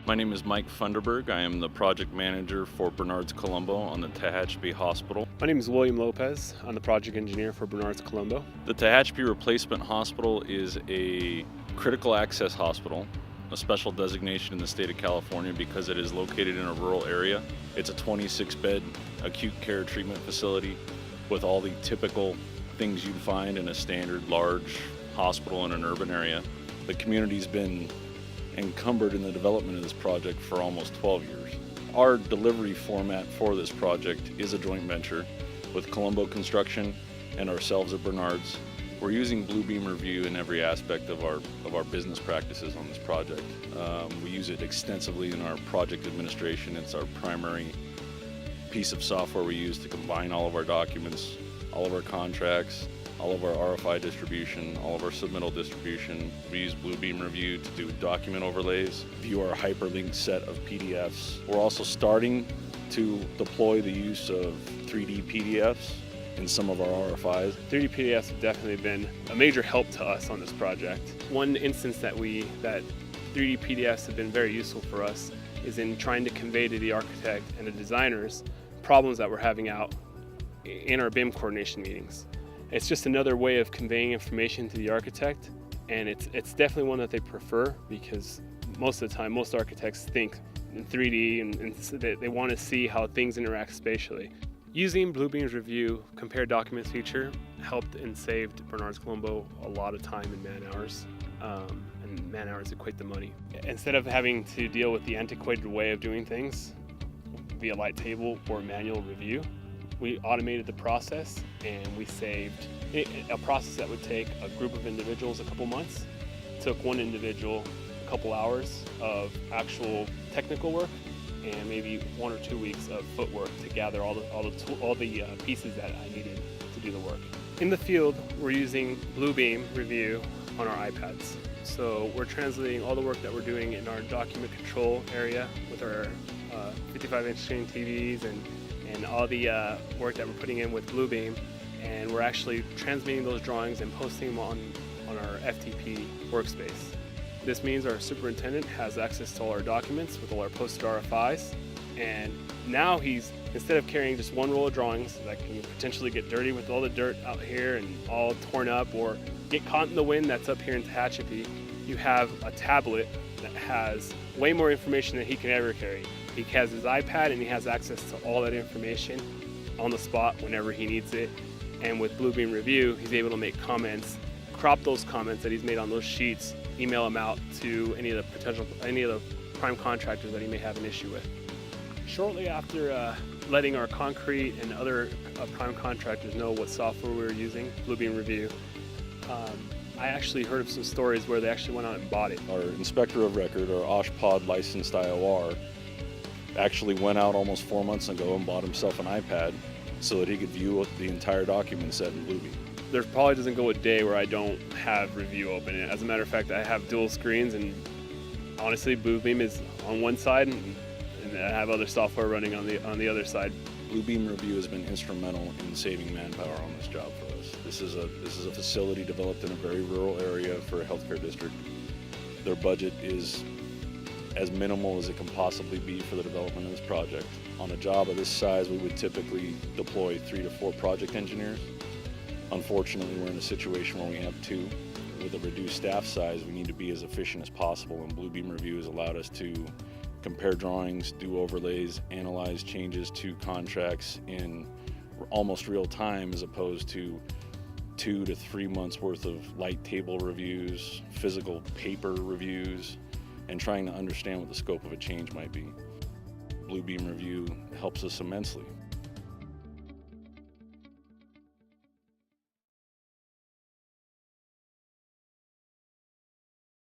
My name is Mike Funderburg. I am the project manager for Bernards Colombo on the Tehachapi Hospital. My name is William Lopez. I'm the project engineer for Bernards Colombo. The Tehachapi Replacement Hospital is a critical access hospital, a special designation in the state of California because it is located in a rural area. It's a 26-bed acute care treatment facility with all the typical things you'd find in a standard large hospital in an urban area. The community's been encumbered in the development of this project for almost 12 years. Our delivery format for this project is a joint venture with Colombo Construction and ourselves at Bernards. We're using Blue Beam Revu in every aspect of our business practices on this project. We use it extensively in our project administration. It's our primary piece of software we use to combine all of our documents, all of our contracts, all of our RFI distribution, all of our submittal distribution. We use Blue Beam Revu to do document overlays, view our hyperlinked set of PDFs. We're also starting to deploy the use of 3D PDFs in some of our RFIs. 3D PDFs have definitely been a major help to us on this project. One instance that 3D PDFs have been very useful for us is in trying to convey to the architect and the designers problems that we're having out in our BIM coordination meetings. It's just another way of conveying information to the architect, and it's definitely one that they prefer because most of the time, most architects think in 3D and they want to see how things interact spatially. Using Blue Beam's Revu Compare Documents feature helped and saved Bernards Colombo a lot of time and man hours, and man hours equate to money. Instead of having to deal with the antiquated way of doing things via light table or manual review, we automated the process and we saved a process that would take a group of individuals a couple months. It took one individual a couple hours of actual technical work and maybe 1 or 2 weeks of footwork to gather all the pieces that I needed to do the work. In the field, we're using Blue Beam Revu on our iPads. So we're translating all the work that we're doing in our document control area with our 55-inch screen TVs and all the work that we're putting in with Blue Beam, and we're actually transmitting those drawings and posting them on our FTP workspace. This means our superintendent has access to all our documents with all our posted RFIs, and now instead of carrying just one roll of drawings that can potentially get dirty with all the dirt out here and all torn up or get caught in the wind that's up here in Tehachapi, you have a tablet that has way more information than he can ever carry. He has his iPad and he has access to all that information on the spot whenever he needs it. And with Blue Beam Revu, he's able to make comments, crop those comments that he's made on those sheets, email them out to any of the prime contractors that he may have an issue with. Shortly after letting our concrete and other prime contractors know what software we were using, Blue Beam Revu, I actually heard of some stories where they actually went out and bought it. Our inspector of record, our OSHPOD licensed IOR, actually went out almost 4 months ago and bought himself an iPad so that he could view the entire document set in Blue Beam. There probably doesn't go a day where I don't have Revu open. As a matter of fact, I have dual screens, and honestly, Blue Beam is on one side and I have other software running on the other side. Blue Beam Revu has been instrumental in saving manpower on this job for us. This is a facility developed in a very rural area for a healthcare district. Their budget is as minimal as it can possibly be for the development of this project. On a job of this size, we would typically deploy 3 to 4 project engineers. Unfortunately, we're in a situation where we have 2. With a reduced staff size, we need to be as efficient as possible, and Blue Beam Revu has allowed us to compare drawings, do overlays, analyze changes to contracts in almost real time as opposed to 2 to 3 months worth of light table reviews, physical paper reviews, and trying to understand what the scope of a change might be. Blue Beam Revu helps us immensely.